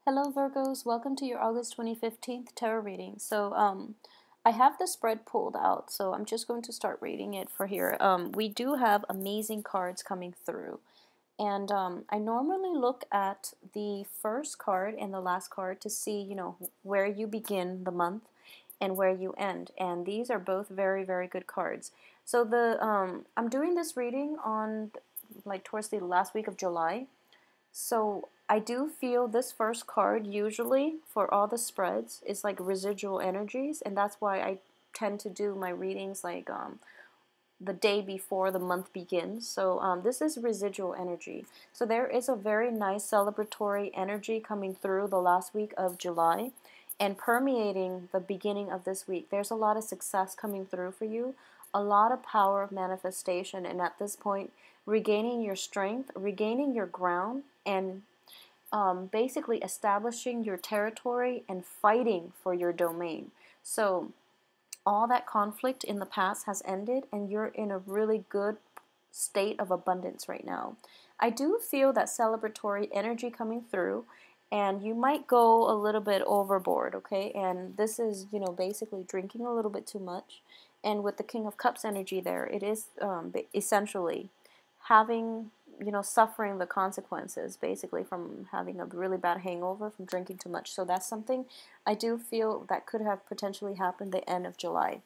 Hello Virgos, welcome to your August 2015 tarot reading. I have the spread pulled out, so I'm just going to start reading it for here. We do have amazing cards coming through. And I normally look at the first card and the last card to see, where you begin the month and where you end. And these are both very, very good cards. So I'm doing this reading on towards the last week of July. So I do feel this first card usually for all the spreads is like residual energies, and that's why I tend to do my readings the day before the month begins. So this is residual energy. So there is a very nice celebratory energy coming through the last week of July and permeating the beginning of this week. There's a lot of success coming through for you, a lot of power of manifestation, and at this point, regaining your strength, regaining your ground, and basically establishing your territory and fighting for your domain. So all that conflict in the past has ended, and you're in a really good state of abundance right now. I do feel that celebratory energy coming through, and you might go a little bit overboard, okay? And this is, basically drinking a little bit too much. And with the King of Cups energy there, it is essentially having, suffering the consequences, basically, from having a really bad hangover from drinking too much. So that's something I do feel that could have potentially happened the end of July.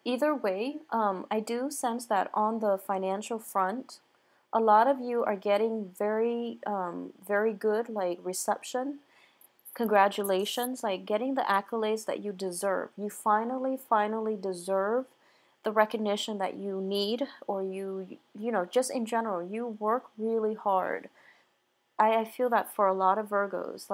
Either way, I do sense that on the financial front, a lot of you are getting very, very good, reception. Congratulations, getting the accolades that you deserve. You finally deserve the recognition that you need, or just in general, you work really hard. I feel that for a lot of Virgos,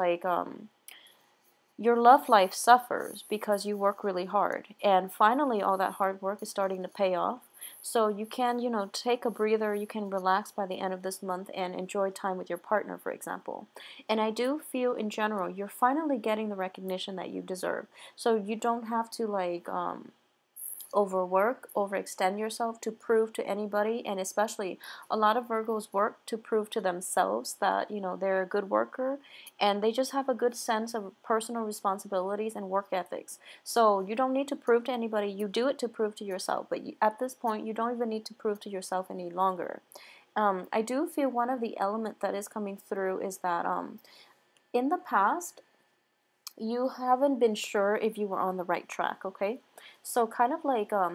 your love life suffers because you work really hard, and finally all that hard work is starting to pay off. So you can, take a breather, you can relax by the end of this month and enjoy time with your partner, for example. And I do feel in general, you're finally getting the recognition that you deserve. So you don't have to overwork, overextend yourself to prove to anybody, and especially a lot of Virgos work to prove to themselves that they're a good worker, and they just have a good sense of personal responsibilities and work ethics. So you don't need to prove to anybody, you do it to prove to yourself, but at this point you don't even need to prove to yourself any longer. I do feel one of the element that is coming through is that in the past you haven't been sure if you were on the right track, okay? So kind of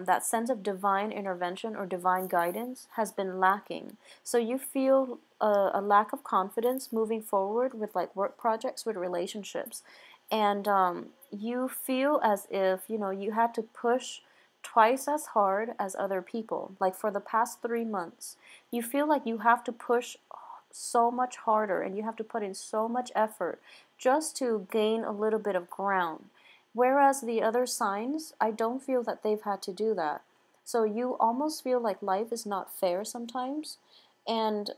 that sense of divine intervention or divine guidance has been lacking. So you feel a lack of confidence moving forward with work projects, with relationships. And you feel as if, you had to push twice as hard as other people. Like for the past 3 months, you feel like you have to push so much harder and you have to put in so much effort just to gain a little bit of ground. Whereas the other signs, I don't feel that they've had to do that. So you almost feel like life is not fair sometimes. And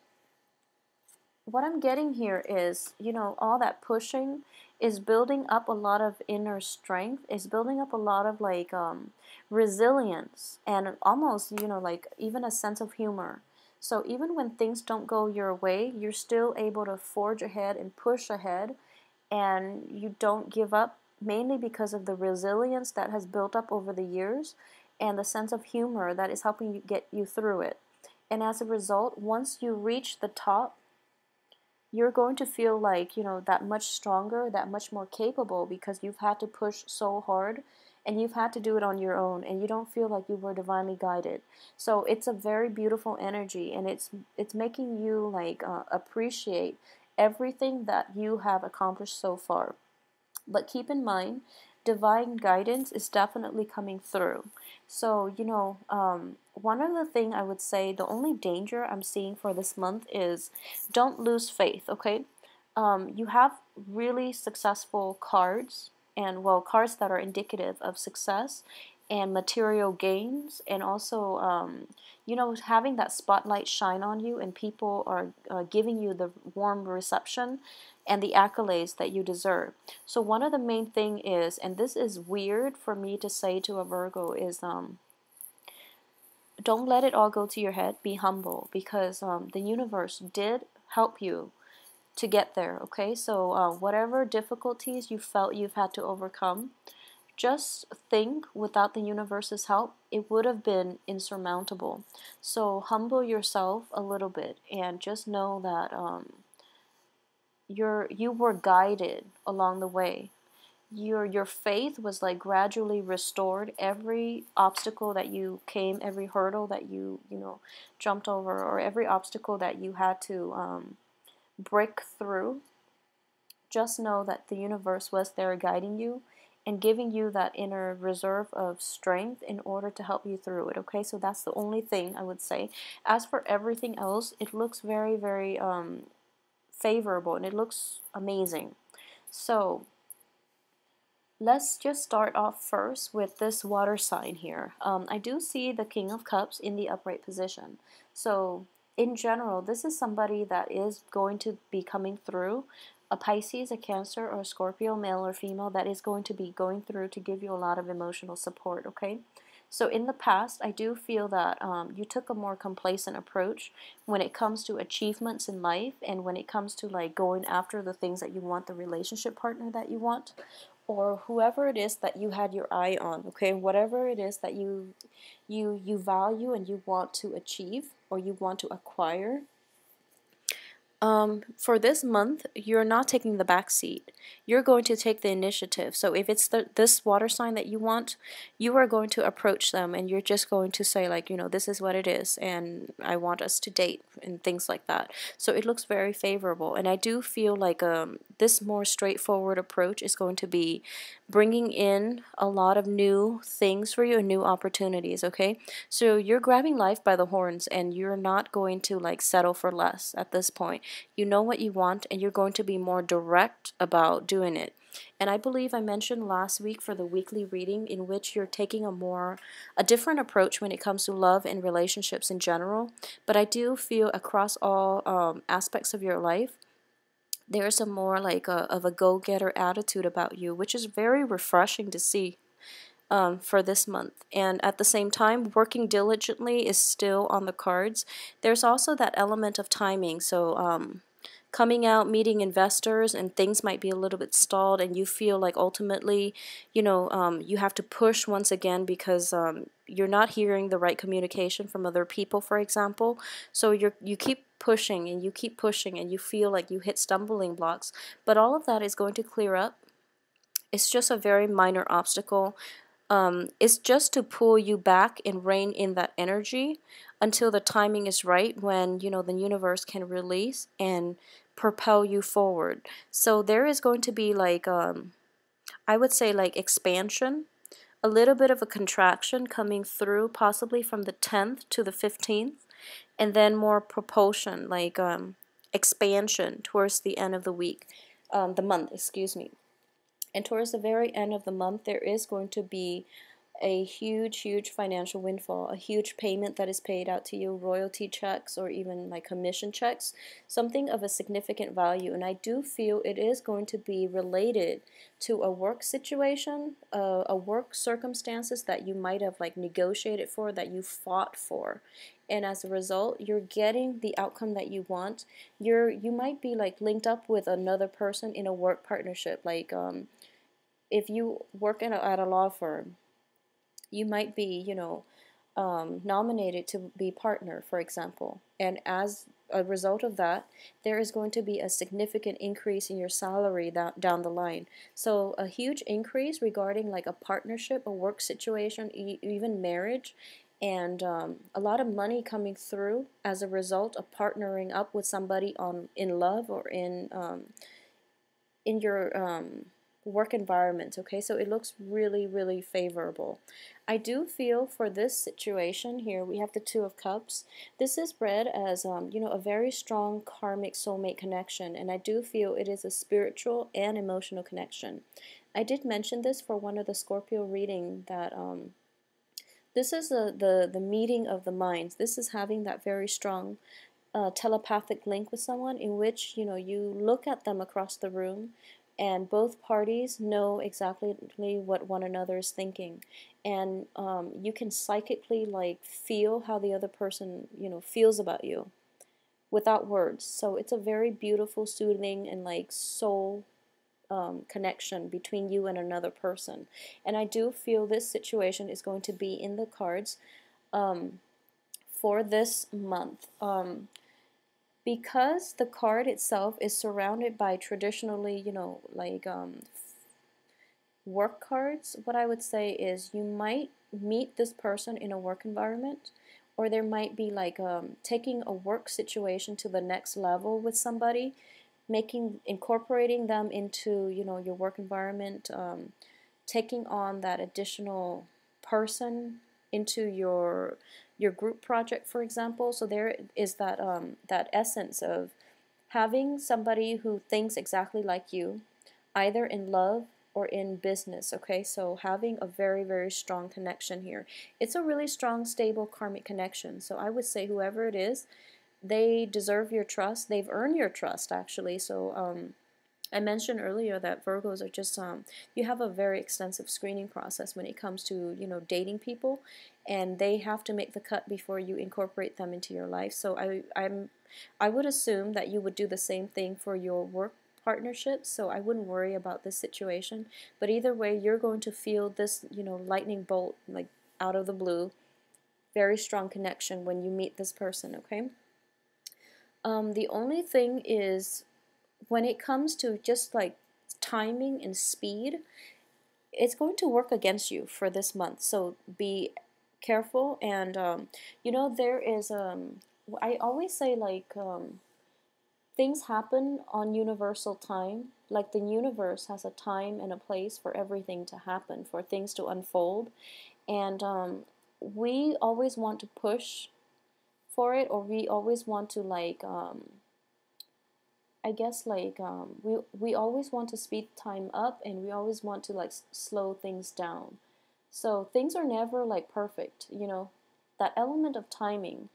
what I'm getting here is, all that pushing is building up a lot of inner strength, is building up a lot of resilience, and almost, even a sense of humor. So even when things don't go your way, you're still able to forge ahead and push ahead, and you don't give up, mainly because of the resilience that has built up over the years and the sense of humor that is helping you get you through it. And as a result, once you reach the top, you're going to feel that much stronger, that much more capable, because you've had to push so hard and you've had to do it on your own, and you don't feel like you were divinely guided. So it's a very beautiful energy, and it's making you appreciate everything that you have accomplished so far. But keep in mind, divine guidance is definitely coming through. So, one of the thing I would say, the only danger I'm seeing for this month is don't lose faith, okay? You have really successful cards, and cards that are indicative of success and material gains, and also having that spotlight shine on you, and people are giving you the warm reception and the accolades that you deserve. So one of the main thing is, and this is weird for me to say to a Virgo, is don't let it all go to your head. Be humble, because the universe did help you to get there, okay? So whatever difficulties you felt you've had to overcome, just think without the universe's help, it would have been insurmountable. So humble yourself a little bit and just know that you were guided along the way. Your faith was like gradually restored. Every obstacle that you came, every hurdle that you know jumped over, or every obstacle that you had to break through, just know that the universe was there guiding you and giving you that inner reserve of strength in order to help you through it, okay? So that's the only thing I would say. As for everything else, it looks very, very favorable, and it looks amazing. So let's just start off first with this water sign here. I do see the King of Cups in the upright position. So in general, this is somebody that is going to be coming through. A Pisces, a Cancer, or a Scorpio, male or female, that is going to be going through to give you a lot of emotional support, okay? So in the past, I do feel that you took a more complacent approach when it comes to achievements in life, and when it comes to like going after the things that you want, the relationship partner that you want, or whoever it is that you had your eye on, okay? Whatever it is that you value and you want to achieve or you want to acquire. For this month, you're not taking the back seat. You're going to take the initiative. So if it's this water sign that you want, you are going to approach them and you're just going to say like, you know, this is what it is and I want us to date and things like that. So it looks very favorable. And I do feel like this more straightforward approach is going to be bringing in a lot of new things for you and new opportunities, okay? So you're grabbing life by the horns and you're not going to like settle for less at this point. You know what you want and you're going to be more direct about doing it. And I believe I mentioned last week for the weekly reading in which you're taking a different approach when it comes to love and relationships in general. But I do feel across all aspects of your life, there's a more like of a go-getter attitude about you, which is very refreshing to see for this month. And at the same time, working diligently is still on the cards. There's also that element of timing. So coming out, meeting investors, and things might be a little bit stalled, and you feel like ultimately, you know, you have to push once again because you're not hearing the right communication from other people, for example. So you keep pushing and you keep pushing and you feel like you hit stumbling blocks. But all of that is going to clear up. It's just a very minor obstacle. It's just to pull you back and rein in that energy until the timing is right when, you know, the universe can release and propel you forward. So there is going to be like, I would say like expansion, a little bit of a contraction coming through, possibly from the 10th to the 15th, and then more propulsion, like expansion towards the end of the week, the month, excuse me. And towards the very end of the month, there is going to be a huge, huge financial windfall, a huge payment that is paid out to you, royalty checks or even like commission checks, something of a significant value. And I do feel it is going to be related to a work situation, a work circumstances that you might have like negotiated for, that you fought for. And as a result, you're getting the outcome that you want. You might be like linked up with another person in a work partnership, like if you work at a law firm, you might be, you know, nominated to be partner, for example. And as a result of that, there is going to be a significant increase in your salary down the line. So a huge increase regarding like a partnership, a work situation, even marriage, and a lot of money coming through as a result of partnering up with somebody in love or in your work environment, okay? So it looks really, really favorable. I do feel for this situation here, we have the Two of Cups. This is read as, you know, a very strong karmic soulmate connection, and I do feel it is a spiritual and emotional connection. I did mention this for one of the Scorpio reading that this is the meeting of the minds. This is having that very strong telepathic link with someone in which, you know, you look at them across the room and both parties know exactly what one another is thinking, and you can psychically like feel how the other person, you know, feels about you, without words. So it's a very beautiful, soothing, and like soul connection between you and another person. And I do feel this situation is going to be in the cards um, for this month. Because the card itself is surrounded by traditionally, like work cards, what I would say is you might meet this person in a work environment, or there might be like taking a work situation to the next level with somebody, incorporating them into your work environment, taking on that additional person into your group project, for example. So there is that essence of having somebody who thinks exactly like you, either in love or in business. Okay, so having a very, very strong connection here. It's a really strong, stable karmic connection. So I would say whoever it is, they deserve your trust. They've earned your trust, actually. So I mentioned earlier that Virgos are just you have a very extensive screening process when it comes to dating people, and they have to make the cut before you incorporate them into your life. So I would assume that you would do the same thing for your work partnerships. So I wouldn't worry about this situation. But either way, you're going to feel this lightning bolt like out of the blue, very strong connection when you meet this person. Okay. The only thing is, when it comes to just like timing and speed, it's going to work against you for this month. So be careful. And there is I always say, like, things happen on universal time. Like the universe has a time and a place for everything to happen, for things to unfold. And we always want to push for it, or we always want to like I guess like we always want to speed time up, and we always want to like slow things down. So things are never like perfect, That element of timing,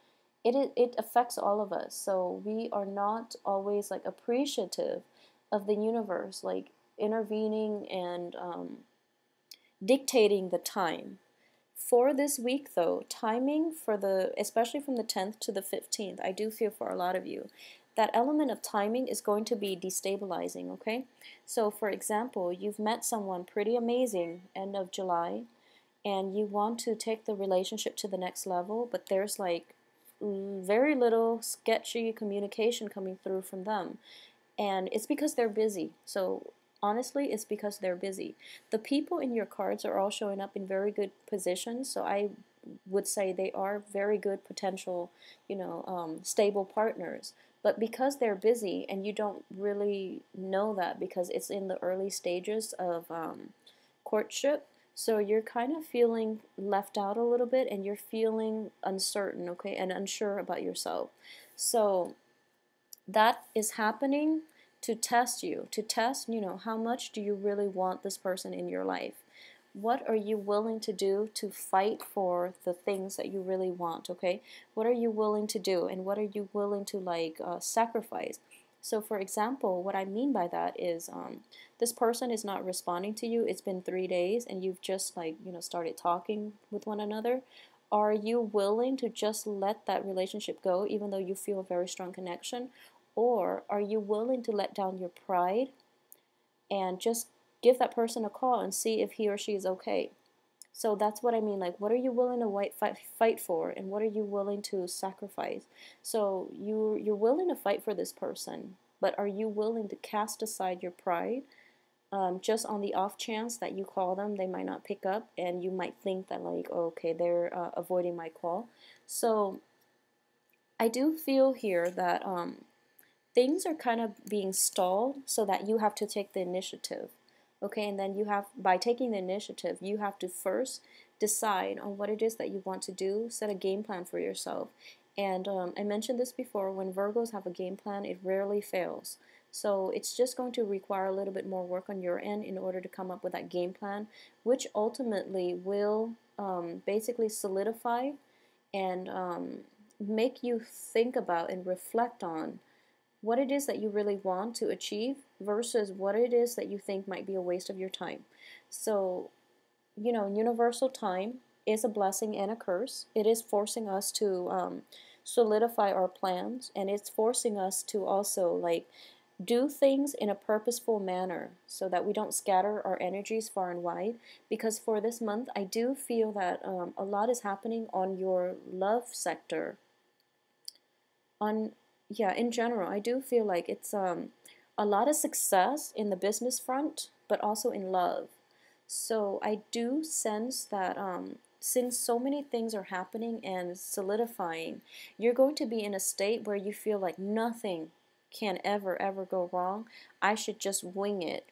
it affects all of us. So we are not always like appreciative of the universe, like intervening and dictating the time. For this week, though, timing for especially from the 10th to the 15th, I do feel for a lot of you, that element of timing is going to be destabilizing, okay? So, for example, you've met someone pretty amazing end of July, and you want to take the relationship to the next level, but there's like very little sketchy communication coming through from them. And it's because they're busy. So honestly, it's because they're busy. The people in your cards are all showing up in very good positions, so I would say they are very good potential, stable partners. But because they're busy and you don't really know that because it's in the early stages of courtship, so you're kind of feeling left out a little bit, and you're feeling uncertain, okay, and unsure about yourself. So that is happening to test you, how much do you really want this person in your life? What are you willing to do to fight for the things that you really want, okay? What are you willing to do, and what are you willing to like sacrifice? So for example, what I mean by that is this person is not responding to you. It's been 3 days and you've just like, started talking with one another. Are you willing to just let that relationship go even though you feel a very strong connection? Or are you willing to let down your pride and just give that person a call and see if he or she is okay? So that's what I mean. Like, what are you willing to fight for, and what are you willing to sacrifice? So you're willing to fight for this person, but are you willing to cast aside your pride, just on the off chance that you call them, they might not pick up, and you might think that like, oh, okay, they're avoiding my call. So I do feel here that things are kind of being stalled, so that you have to take the initiative. Okay, and then by taking the initiative, you have to first decide on what it is that you want to do, set a game plan for yourself. And I mentioned this before, when Virgos have a game plan, it rarely fails. So it's just going to require a little bit more work on your end in order to come up with that game plan, which ultimately will basically solidify and make you think about and reflect on what it is that you really want to achieve versus what it is that you think might be a waste of your time. So, universal time is a blessing and a curse. It is forcing us to solidify our plans, and it's forcing us to also like do things in a purposeful manner so that we don't scatter our energies far and wide. Because for this month, I do feel that a lot is happening on your love sector. On Yeah, in general, I do feel like it's a lot of success in the business front, but also in love. So I do sense that since so many things are happening and solidifying, you're going to be in a state where you feel like nothing can ever go wrong. I should just wing it,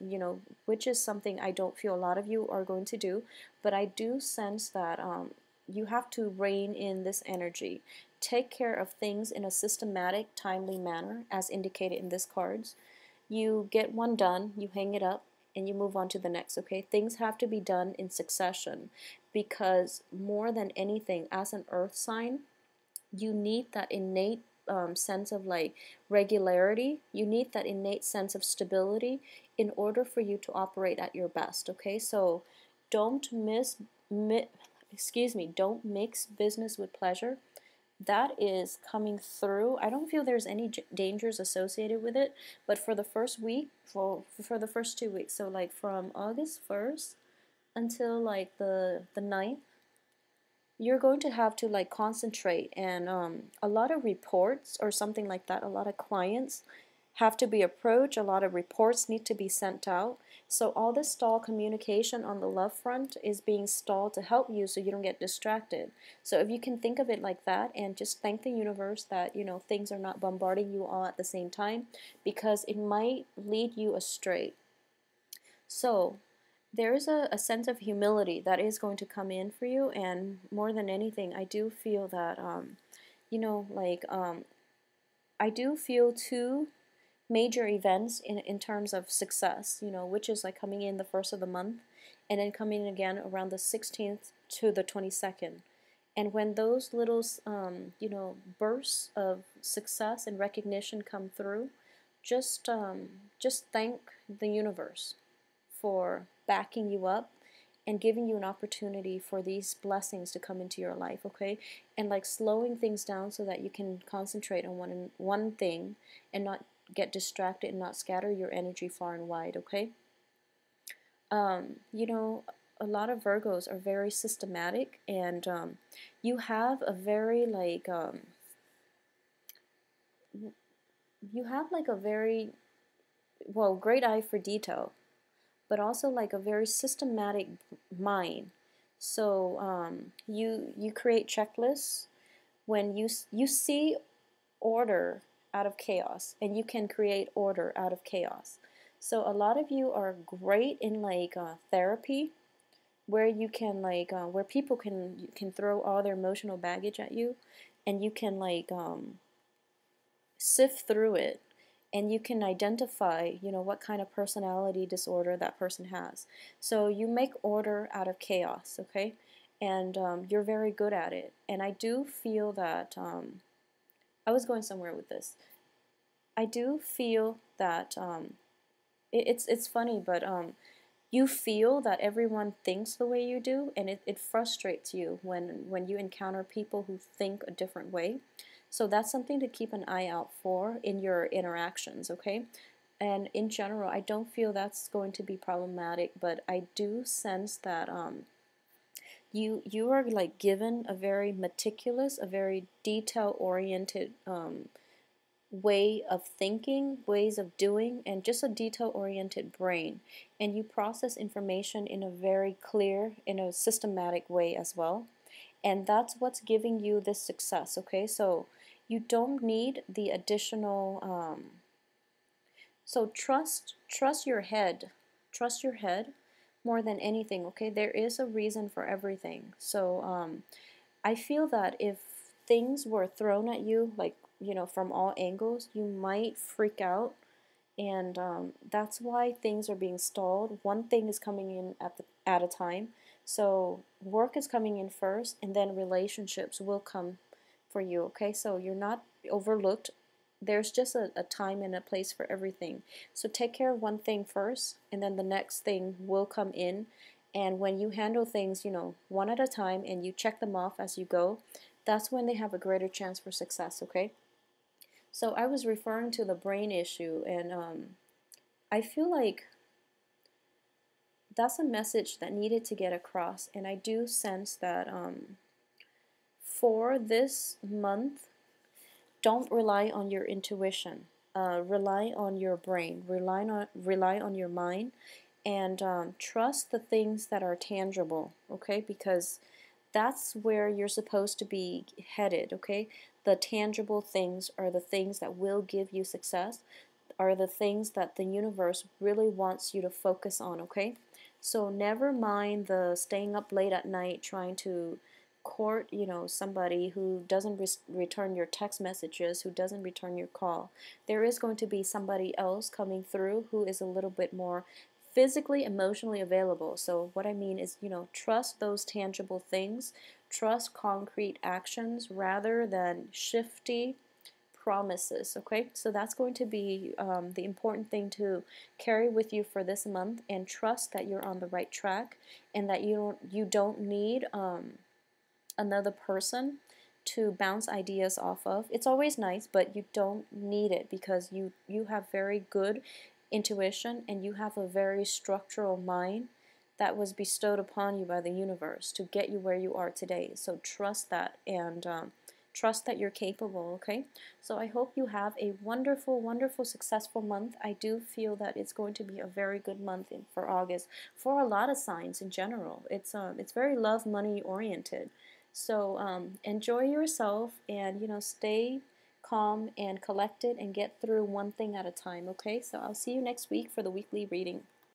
which is something I don't feel a lot of you are going to do. But I do sense that you have to rein in this energy. Take care of things in a systematic, timely manner, as indicated in this cards. You get one done, you hang it up, and you move on to the next, okay? Things have to be done in succession because more than anything, as an earth sign, you need that innate sense of like regularity. You need that innate sense of stability in order for you to operate at your best, okay? So don't don't mix business with pleasure. That is coming through. I don't feel there's any dangers associated with it, but for the first week, for the first 2 weeks, so like from August 1st until like the 9th, you're going to have to like concentrate, and a lot of reports or something like that, a lot of clients have to be approached, a lot of reports need to be sent out. So all this stall communication on the love front is being stalled to help you so you don't get distracted. So if you can think of it like that and just thank the universe that things are not bombarding you all at the same time, because it might lead you astray. So there is a sense of humility that is going to come in for you, and more than anything, I do feel that I do feel two major events in terms of success, which is like coming in the first of the month and then coming in again around the 16th to the 22nd. And when those little, bursts of success and recognition come through, just thank the universe for backing you up and giving you an opportunity for these blessings to come into your life, okay? And like slowing things down so that you can concentrate on one thing and not get distracted and not scatter your energy far and wide, okay? A lot of Virgos are very systematic, and you have a very you have like a very great eye for detail, but also like a very systematic mind. So you create checklists when you see order out of chaos, and you can create order out of chaos. So a lot of you are great in therapy, where you can where people can throw all their emotional baggage at you, and you can sift through it, and you can identify what kind of personality disorder that person has. So you make order out of chaos, okay? And you're very good at it. And I do feel that I was going somewhere with this. I do feel that it's funny, but you feel that everyone thinks the way you do, and it frustrates you when you encounter people who think a different way. So that's something to keep an eye out for in your interactions, okay? And in general, I don't feel that's going to be problematic, but I do sense that you are like given a very meticulous, a very detail-oriented way of thinking, ways of doing, and just a detail-oriented brain. And you process information in a very clear, in a systematic way as well. And that's what's giving you this success, okay? So you don't need the additional, so trust your head. Trust your head more than anything, okay? There is a reason for everything. So I feel that if things were thrown at you, like, from all angles, you might freak out, and that's why things are being stalled. One thing is coming in at a time. So work is coming in first, and then relationships will come for you, okay? So you're not overlooked. There's just a time and a place for everything. So take care of one thing first, and then the next thing will come in. And when you handle things, one at a time, and you check them off as you go, that's when they have a greater chance for success, okay? So I was referring to the brain issue, and I feel like that's a message that needed to get across, and I do sense that for this month, don't rely on your intuition. Rely on your brain. Rely on your mind, and trust the things that are tangible. Okay, because that's where you're supposed to be headed. Okay, the tangible things are the things that will give you success. Are the things that the universe really wants you to focus on. Okay, so never mind the staying up late at night trying to court, somebody who doesn't return your text messages, who doesn't return your call. There is going to be somebody else coming through who is a little bit more physically, emotionally available. So what I mean is, trust those tangible things, trust concrete actions rather than shifty promises. Okay, so that's going to be the important thing to carry with you for this month, and trust that you're on the right track, and that you don't need another person to bounce ideas off of. It's always nice, but you don't need it, because you have very good intuition, and you have a very structural mind that was bestowed upon you by the universe to get you where you are today. So trust that, and trust that you're capable, okay? So I hope you have a wonderful, wonderful, successful month. I do feel that it's going to be a very good month for August for a lot of signs in general. It's very love money oriented. So enjoy yourself, and stay calm and collected, and get through one thing at a time, okay? So I'll see you next week for the weekly reading.